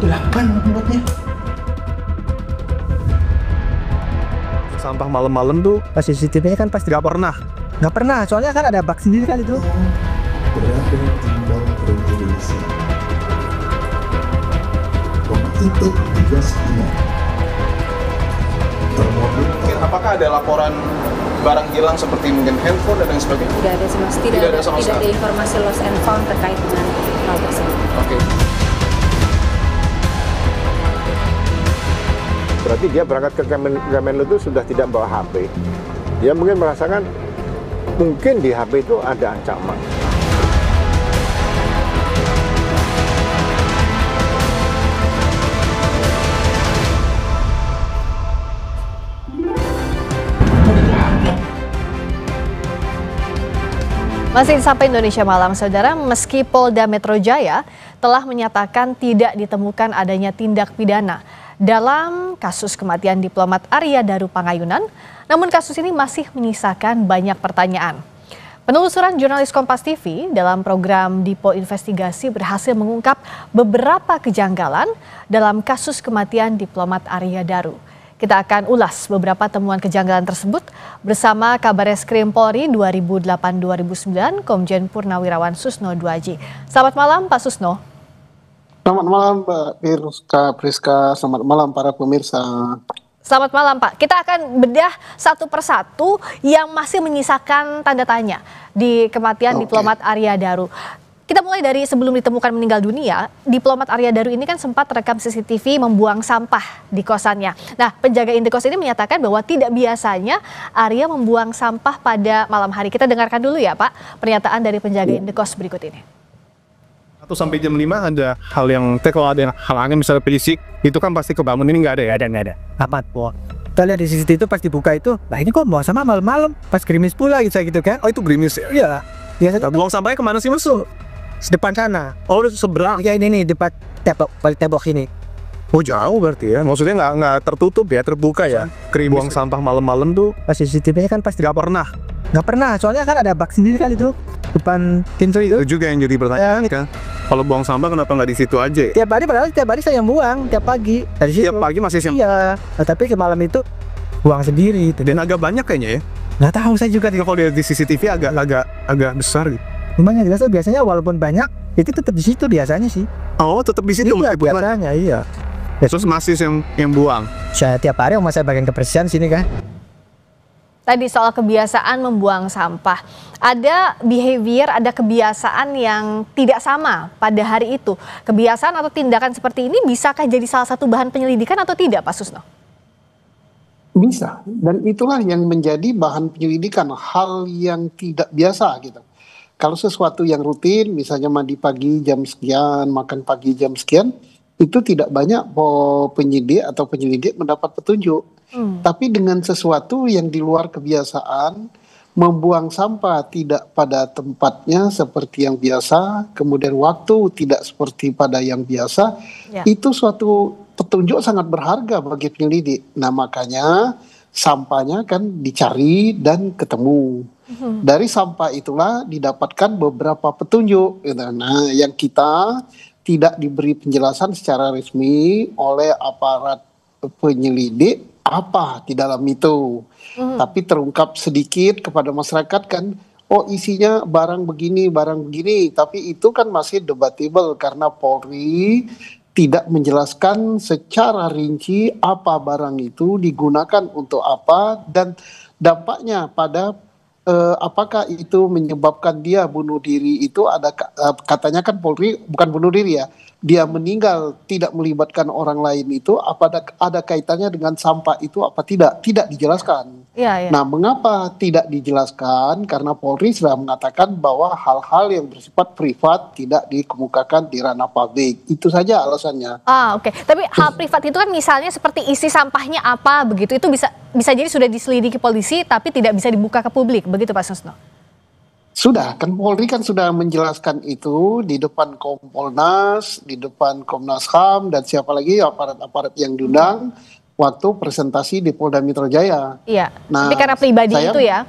kegelapan tempatnya. Sampah malam-malam tuh Pas CCTV-nya kan pasti nggak pernah. nggak pernah, soalnya kan ada bak sendiri kan itu. Berada tinggal Indonesia. Itu tugas dia. Mungkin apakah ada laporan barang hilang seperti mungkin handphone dan lain sebagainya? Tidak ada sama sekali. Tidak ada sama Tidak ada sekali. informasi lost and found terkait dengan hal tersebut. Oke. Berarti dia berangkat ke Kemenlu itu sudah tidak bawa HP. Dia mungkin merasakan mungkin di HP itu ada ancaman. Masih sampai Indonesia Malam, Saudara, meski Polda Metro Jaya telah menyatakan tidak ditemukan adanya tindak pidana dalam kasus kematian diplomat Arya Daru Pangayunan, namun kasus ini masih menyisakan banyak pertanyaan. Penelusuran jurnalis Kompas TV dalam program Dipo Investigasi berhasil mengungkap beberapa kejanggalan dalam kasus kematian diplomat Arya Daru. Kita akan ulas beberapa temuan kejanggalan tersebut bersama Kabareskrim Polri 2008-2009 Komjen Purnawirawan Susno Duaji. Selamat malam Pak Susno. Selamat malam Mbak Priska, selamat malam para pemirsa. Selamat malam Pak. Kita akan bedah satu persatu yang masih menyisakan tanda tanya di kematian diplomat Arya Daru. Kita mulai dari sebelum ditemukan meninggal dunia, diplomat Arya Daru ini kan sempat terekam CCTV membuang sampah di kosannya. Nah, penjaga indekos ini menyatakan bahwa tidak biasanya Arya membuang sampah pada malam hari. Kita dengarkan dulu ya Pak, pernyataan dari penjaga indekos berikut ini. 1 sampai jam 5 ada hal yang, kalau ada halangan misalnya pelisik, itu kan pasti kebangun, ini nggak ada ya? Nggak ada. Amat, po. Kita lihat di CCTV itu pas dibuka itu, lah ini kok buang sama malam-malam, pas gerimis pula gitu kan. Oh itu gerimis ya? Iya. Biasa Buang sampahnya kemana sih masuk? depan sana. Oh itu seberang? Ya ini nih, depan tembok ini. Oh jauh berarti ya? Maksudnya nggak tertutup ya, terbuka ya? Buang sampah malam-malam tuh Pas CCTV-nya kan pasti nggak pernah. nggak pernah, soalnya kan ada bak sendiri kan itu. Depan pintu itu. Itu juga yang jadi pertanyaan kan? Kalau buang sampah kenapa nggak di situ aja? Tiap hari, padahal tiap hari saya yang buang, tiap pagi. Dari situ. Tiap pagi masih siang? Iya, nah, tapi ke malam itu buang sendiri. Dan agak banyak kayaknya ya? Nggak tahu saya juga. Kalau lihat di CCTV agak besar gitu. Lumayan jelas tuh, biasanya walaupun banyak, itu tetap di situ biasanya sih. Oh tetap di situ? Iya, biasanya, iya. Terus masih yang buang? Saya tiap hari sama saya bagian kebersihan sini kan. Tadi soal kebiasaan membuang sampah. Ada behavior, ada kebiasaan yang tidak sama pada hari itu. Kebiasaan atau tindakan seperti ini bisakah jadi salah satu bahan penyelidikan atau tidak Pak Susno? Bisa, dan itulah yang menjadi bahan penyelidikan, hal yang tidak biasa gitu. Kalau sesuatu yang rutin, misalnya mandi pagi jam sekian, makan pagi jam sekian, itu tidak banyak penyidik atau penyelidik mendapat petunjuk. Tapi dengan sesuatu yang di luar kebiasaan, membuang sampah tidak pada tempatnya seperti yang biasa, kemudian waktu tidak seperti pada yang biasa, itu suatu petunjuk sangat berharga bagi penyelidik. Nah makanya sampahnya kan dicari dan ketemu. Dari sampah itulah didapatkan beberapa petunjuk. Nah yang kita tidak diberi penjelasan secara resmi oleh aparat penyelidik apa di dalam itu. Tapi terungkap sedikit kepada masyarakat kan, oh isinya barang begini, tapi itu kan masih debatable karena Polri tidak menjelaskan secara rinci apa barang itu digunakan untuk apa dan dampaknya pada apakah itu menyebabkan dia bunuh diri. Itu ada katanya kan Polri bukan bunuh diri ya, dia meninggal tidak melibatkan orang lain, itu apa ada kaitannya dengan sampah itu apa tidak dijelaskan. Nah mengapa tidak dijelaskan, karena Polri sudah mengatakan bahwa hal-hal yang bersifat privat tidak dikemukakan di ranah publik, itu saja alasannya. Oke. Tapi hal privat itu kan misalnya seperti isi sampahnya apa begitu, itu bisa jadi sudah diselidiki polisi tapi tidak bisa dibuka ke publik, begitu Pak Susno? Sudah, kan Polri kan sudah menjelaskan itu di depan Kompolnas, di depan Komnas HAM, dan siapa lagi aparat-aparat yang diundang waktu presentasi di Polda Metro Jaya. Iya, nah, tapi karena pribadi itu ya?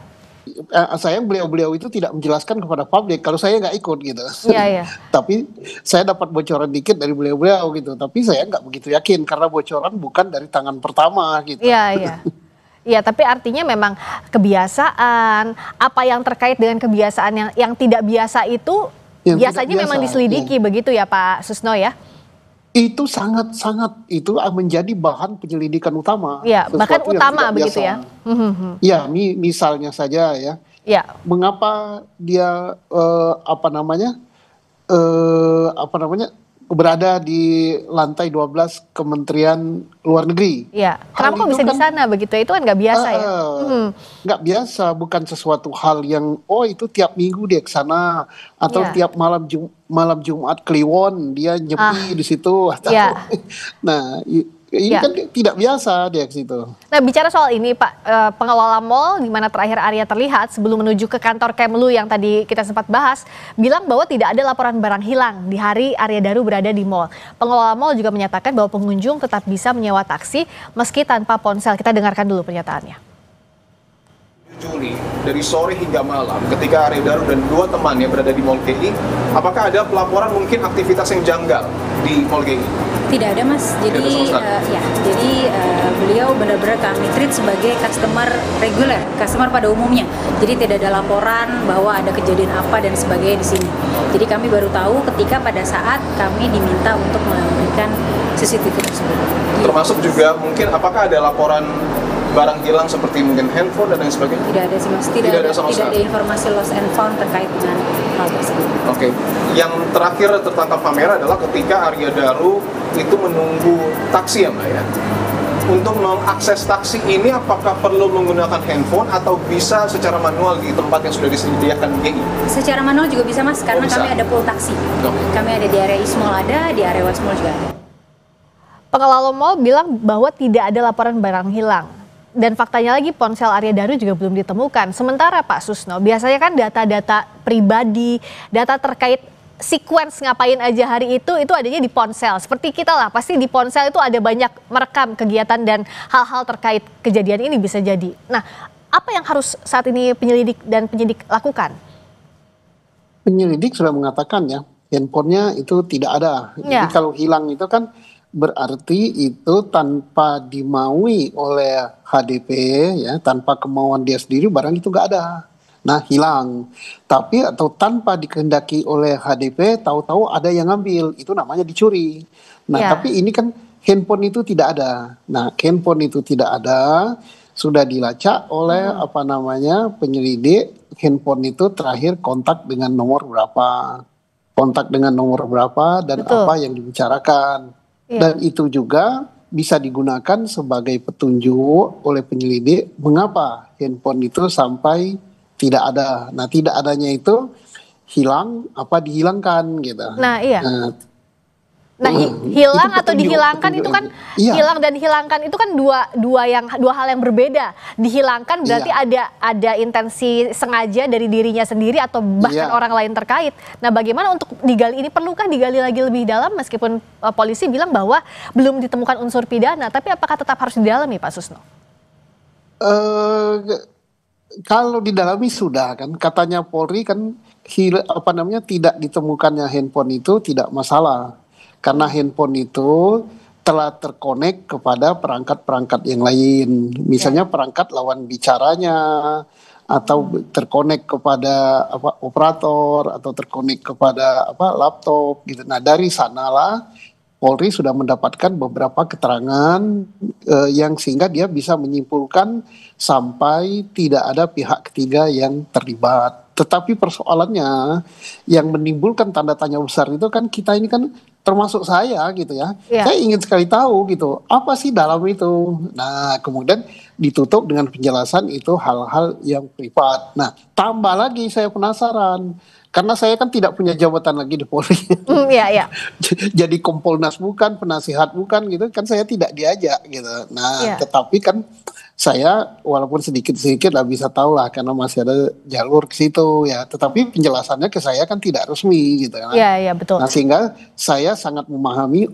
sayang beliau-beliau itu tidak menjelaskan kepada publik kalau saya nggak ikut gitu. Iya, iya. Tapi saya dapat bocoran dikit dari beliau-beliau gitu. Tapi saya nggak begitu yakin karena bocoran bukan dari tangan pertama gitu. Iya, iya. Iya, tapi artinya memang kebiasaan, apa yang terkait dengan kebiasaan yang tidak biasa itu Yang biasanya tidak memang biasa, diselidiki begitu ya Pak Susno ya? Itu sangat-sangat itu menjadi bahan penyelidikan utama. Iya, bahkan Sesuatu yang utama tidak begitu biasa. ya? Ya, misalnya saja ya, Ya, mengapa dia berada di lantai 12 Kementerian Luar Negeri. ya. Hal Kenapa kok itu bisa di kan, sana begitu? Itu kan nggak biasa ya? nggak biasa, bukan sesuatu hal yang itu tiap minggu dia ke sana atau Iya. tiap malam Jumat Kliwon dia nyepi di situ atau Iya. nah ini Iya. kan tidak biasa dia ke situ. Nah, bicara soal ini Pak, pengelola mal di mana terakhir Arya terlihat sebelum menuju ke kantor Kemlu yang tadi kita sempat bahas, bilang bahwa tidak ada laporan barang hilang di hari Arya Daru berada di mal. Pengelola mal juga menyatakan bahwa pengunjung tetap bisa menyewa taksi meski tanpa ponsel. Kita dengarkan dulu pernyataannya. Juli dari sore hingga malam ketika Arya Daru dan dua temannya berada di Mall GI, apakah ada pelaporan mungkin aktivitas yang janggal di Mall GI? Tidak ada Mas, jadi Tidak ada sama beliau benar-benar kami treat sebagai customer reguler, customer pada umumnya. Jadi tidak ada laporan bahwa ada kejadian apa dan sebagainya di sini. Jadi kami baru tahu ketika pada saat kami diminta untuk memberikan CCTV tersebut. Termasuk juga mungkin apakah ada laporan barang hilang seperti mungkin handphone dan lain sebagainya? Tidak ada sih Mas, tidak ada informasi lost and found terkait dengan hal tersebut. Oke. Yang terakhir tertangkap kamera adalah ketika Arya Daru itu menunggu taksi ya Mbak ya. Untuk mengakses taksi ini apakah perlu menggunakan handphone atau bisa secara manual di tempat yang sudah disediakan GI? Secara manual juga bisa Mas, karena bisa. kami ada pool taksi. Oke. Kami ada di area East Mall ada, di area West Mall juga ada. Pengelola mal bilang bahwa tidak ada laporan barang hilang. Dan faktanya lagi ponsel Arya Daru juga belum ditemukan. Sementara Pak Susno, biasanya kan data-data pribadi, data terkait sequence ngapain aja hari itu adanya di ponsel. Seperti kita lah, pasti di ponsel itu ada banyak merekam kegiatan dan hal-hal terkait kejadian ini bisa jadi. Nah, apa yang harus saat ini penyelidik dan penyidik lakukan? Penyelidik sudah mengatakan ya, handphonenya itu tidak ada. Ya. Jadi kalau hilang itu kan berarti itu tanpa dimaui oleh HDP ya, tanpa kemauan dia sendiri barang itu nggak ada. Nah, hilang. Tapi atau tanpa dikehendaki oleh HDP, tahu-tahu ada yang ngambil, itu namanya dicuri. Nah, Ya. tapi ini kan handphone itu tidak ada. Nah, handphone itu tidak ada, sudah dilacak oleh penyelidik. Handphone itu terakhir kontak dengan nomor berapa, dan Betul. apa yang dibicarakan. Iya. Dan itu juga bisa digunakan sebagai petunjuk oleh penyelidik mengapa handphone itu sampai tidak ada. Nah, tidak adanya itu hilang apa dihilangkan gitu. Nah, iya. Nah, itu hilang atau petunjuk- dihilangkan itu kan Iya. hilang dan hilangkan itu kan dua hal yang berbeda. Dihilangkan berarti ada intensi sengaja dari dirinya sendiri atau bahkan Iya. orang lain terkait. Nah, bagaimana untuk digali ini, perlukah digali lagi lebih dalam meskipun polisi bilang bahwa belum ditemukan unsur pidana, tapi apakah tetap harus didalami Pak Susno? Kalau didalami sudah kan, katanya Polri kan tidak ditemukannya handphone itu tidak masalah. Karena handphone itu telah terkonek kepada perangkat-perangkat yang lain. Misalnya perangkat lawan bicaranya, atau terkonek kepada operator, atau terkonek kepada laptop gitu. Nah, dari sanalah Polri sudah mendapatkan beberapa keterangan yang sehingga dia bisa menyimpulkan sampai tidak ada pihak ketiga yang terlibat. Tetapi persoalannya yang menimbulkan tanda tanya besar itu kan kita ini kan termasuk saya gitu ya. Iya. Saya ingin sekali tahu gitu, apa sih dalam itu. Nah, kemudian ditutup dengan penjelasan itu hal-hal yang privat. Nah, tambah lagi saya penasaran. Karena saya kan tidak punya jabatan lagi di Polri. Iya. Jadi Kompolnas bukan, penasihat bukan gitu kan, saya tidak diajak gitu. Nah, Iya. tetapi kan saya walaupun sedikit-sedikit lah bisa tahu lah karena masih ada jalur ke situ ya. Tetapi penjelasannya ke saya kan tidak resmi gitu kan. Iya, betul. Nah, sehingga saya sangat memahami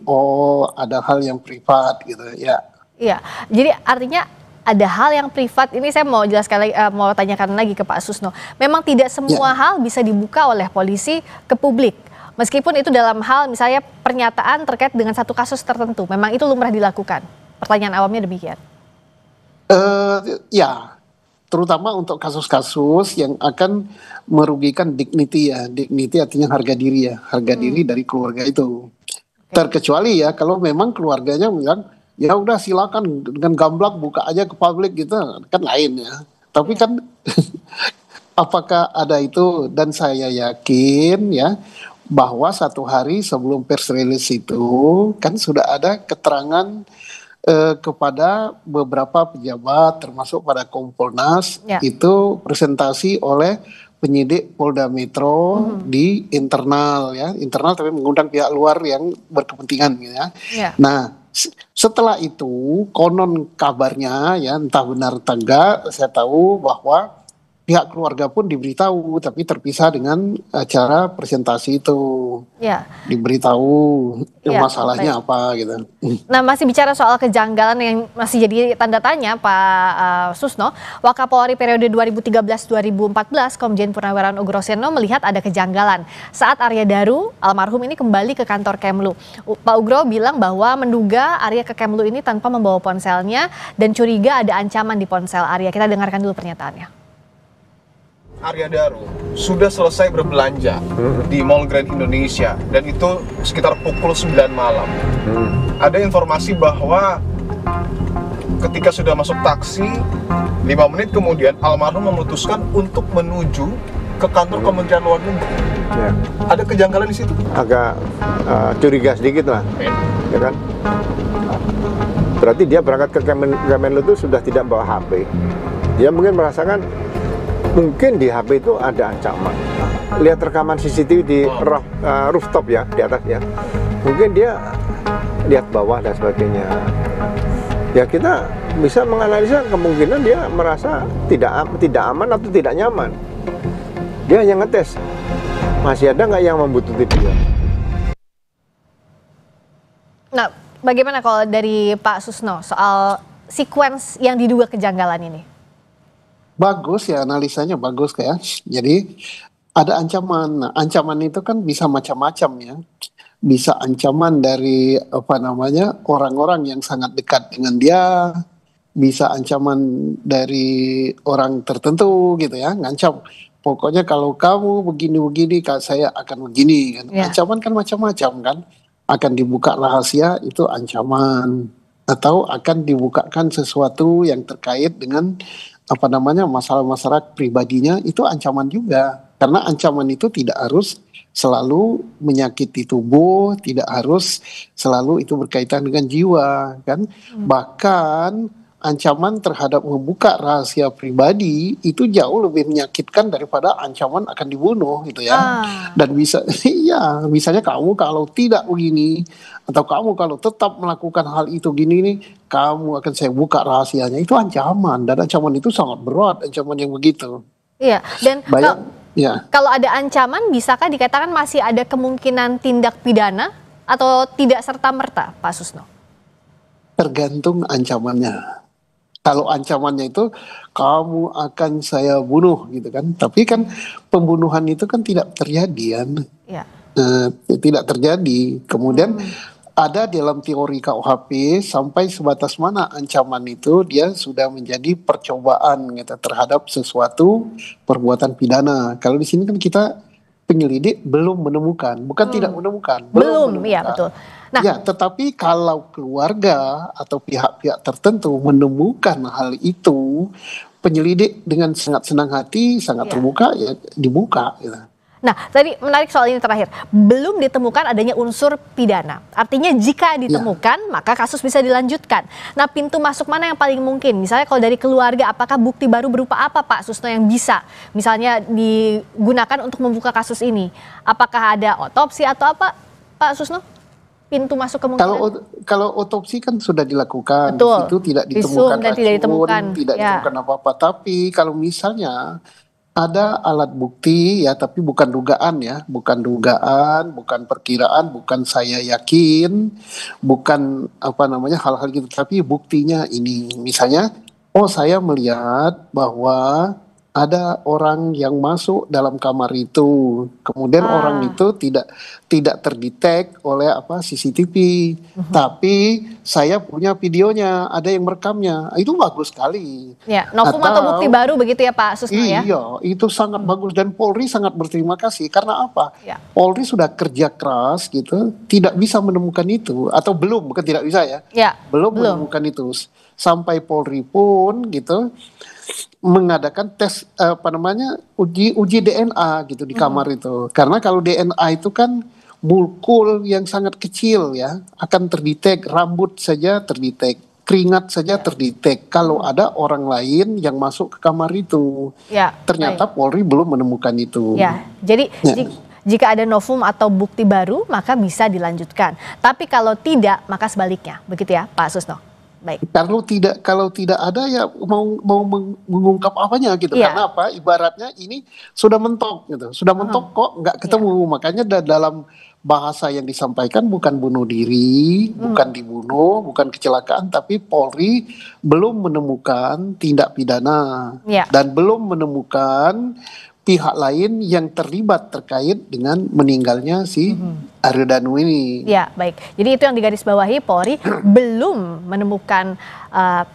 ada hal yang privat gitu ya. Iya, jadi artinya ada hal yang privat. Ini saya mau jelaskan lagi, mau tanyakan lagi ke Pak Susno. Memang tidak semua hal bisa dibuka oleh polisi ke publik. Meskipun itu dalam hal misalnya pernyataan terkait dengan satu kasus tertentu. Memang itu lumrah dilakukan. Pertanyaan awamnya demikian. Ya, terutama untuk kasus-kasus yang akan merugikan dignity ya. Dignity artinya harga diri ya. Harga diri dari keluarga itu. Terkecuali ya kalau memang keluarganya bilang, ya udah silakan dengan gamblang buka aja ke publik gitu, kan lain ya. Tapi kan apakah ada itu, dan saya yakin ya bahwa satu hari sebelum press release itu kan sudah ada keterangan kepada beberapa pejabat termasuk pada Kompolnas itu presentasi oleh penyidik Polda Metro di internal ya, internal tapi mengundang pihak luar yang berkepentingan gitu ya. Nah, setelah itu konon kabarnya ya entah benar atau enggak, saya tahu bahwa pihak keluarga pun diberitahu tapi terpisah dengan acara presentasi itu. Diberitahu masalahnya apa gitu. Nah, masih bicara soal kejanggalan yang masih jadi tanda tanya Pak Susno, Wakapolri periode 2013-2014 Komjen Purnawirawan Ugroseno melihat ada kejanggalan saat Arya Daru almarhum ini kembali ke kantor Kemlu. Pak Ugro bilang bahwa menduga Arya ke Kemlu ini tanpa membawa ponselnya dan curiga ada ancaman di ponsel Arya. Kita dengarkan dulu pernyataannya. Arya Daru sudah selesai berbelanja di Mall Grand Indonesia dan itu sekitar pukul 9 malam. Ada informasi bahwa ketika sudah masuk taksi 5 menit kemudian almarhum memutuskan untuk menuju ke kantor Kementerian Luar Negeri. Ada kejanggalan di situ? Agak curiga sedikit lah, ya kan? Berarti dia berangkat ke Kemenlu itu sudah tidak bawa HP. Dia mungkin merasakan mungkin di HP itu ada ancaman. Lihat rekaman CCTV di rooftop ya, di atas ya. Mungkin dia lihat bawah dan sebagainya. Ya kita bisa menganalisa kemungkinan dia merasa tidak aman atau tidak nyaman. Dia hanya ngetes, masih ada nggak yang membutuhkan dia. Nah, bagaimana kalau dari Pak Susno soal sequence yang diduga kejanggalan ini? Bagus ya, analisanya bagus kayak. Jadi ada ancaman. Nah, ancaman itu kan bisa macam-macam ya. Bisa ancaman dari orang-orang yang sangat dekat dengan dia, bisa ancaman dari orang tertentu gitu ya, ngancam. Pokoknya kalau kamu begini-begini, saya akan begini kan. Ancaman kan macam-macam kan. Akan dibuka rahasia itu ancaman, atau akan dibukakan sesuatu yang terkait dengan masalah-masalah pribadinya, itu ancaman juga. Karena ancaman itu tidak harus selalu menyakiti tubuh, tidak harus selalu itu berkaitan dengan jiwa kan. Bahkan ancaman terhadap membuka rahasia pribadi itu jauh lebih menyakitkan daripada ancaman akan dibunuh gitu ya. Dan bisa misalnya kamu kalau tidak begini, atau kamu kalau tetap melakukan hal itu gini nih, kamu akan saya buka rahasianya. Itu ancaman, dan ancaman itu sangat berat, ancaman yang begitu. Iya, dan kalau ada ancaman, bisakah dikatakan masih ada kemungkinan tindak pidana atau tidak serta-merta, Pak Susno? Tergantung ancamannya. Kalau ancamannya itu kamu akan saya bunuh gitu kan, tapi kan pembunuhan itu kan tidak terjadi kan, tidak terjadi. Kemudian ada dalam teori KUHP sampai sebatas mana ancaman itu dia sudah menjadi percobaan gitu terhadap sesuatu perbuatan pidana. Kalau di sini kan kita penyelidik belum menemukan, bukan tidak menemukan, belum menemukan. Iya betul. Nah, ya, tetapi kalau keluarga atau pihak-pihak tertentu menemukan hal itu, penyelidik dengan sangat senang hati, sangat terbuka ya dibuka. Gitu. Nah, tadi menarik soal ini terakhir, belum ditemukan adanya unsur pidana. Artinya jika ditemukan, maka kasus bisa dilanjutkan. Nah, pintu masuk mana yang paling mungkin? Misalnya kalau dari keluarga, apakah bukti baru berupa apa Pak Susno yang bisa misalnya digunakan untuk membuka kasus ini? Apakah ada otopsi atau apa Pak Susno? Pintu masuk kemungkinan. Kalau otopsi kan sudah dilakukan, betul. Itu tidak ditemukan racun, tidak ditemukan apa-apa. Tapi kalau misalnya ada alat bukti ya, tapi bukan dugaan ya, bukan perkiraan, bukan saya yakin, bukan hal-hal gitu, tapi buktinya ini, misalnya Oh, saya melihat bahwa ada orang yang masuk dalam kamar itu, kemudian orang itu tidak terdetek oleh CCTV, tapi saya punya videonya, ada yang merekamnya, itu bagus sekali. Ya, novum atau bukti baru begitu ya Pak Susno ya? Iya, itu sangat bagus dan Polri sangat berterima kasih karena apa? Ya. Polri sudah kerja keras gitu, tidak bisa menemukan itu atau belum, bukan tidak bisa ya, Ya, belum menemukan itu sampai Polri pun gitu mengadakan tes uji DNA gitu di kamar itu, karena kalau DNA itu kan molekul yang sangat kecil ya, akan terdetek, rambut saja terdetek, keringat saja terdetek kalau ada orang lain yang masuk ke kamar itu. Ya, ternyata Polri belum menemukan itu. Ya, jadi jika ada novum atau bukti baru maka bisa dilanjutkan. Tapi kalau tidak maka sebaliknya, begitu ya Pak Susno? Baik. Kalau tidak ada ya mau mengungkap apanya gitu. Karena apa? Ibaratnya ini sudah mentok gitu. Sudah mentok kok nggak ketemu. Makanya dalam bahasa yang disampaikan bukan bunuh diri, bukan dibunuh, bukan kecelakaan, tapi Polri belum menemukan tindak pidana dan belum menemukan pihak lain yang terlibat terkait dengan meninggalnya si Aryo Danu ini. Ya, baik. Jadi itu yang digarisbawahi, Polri belum menemukan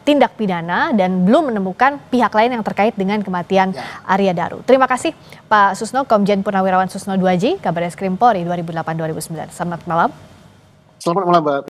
tindak pidana dan belum menemukan pihak lain yang terkait dengan kematian Arya Daru. Terima kasih Pak Susno, Komjen Purnawirawan Susno Duaji, Kabar Eskrim Polri 2008-2009. Selamat malam. Selamat malam, Mbak.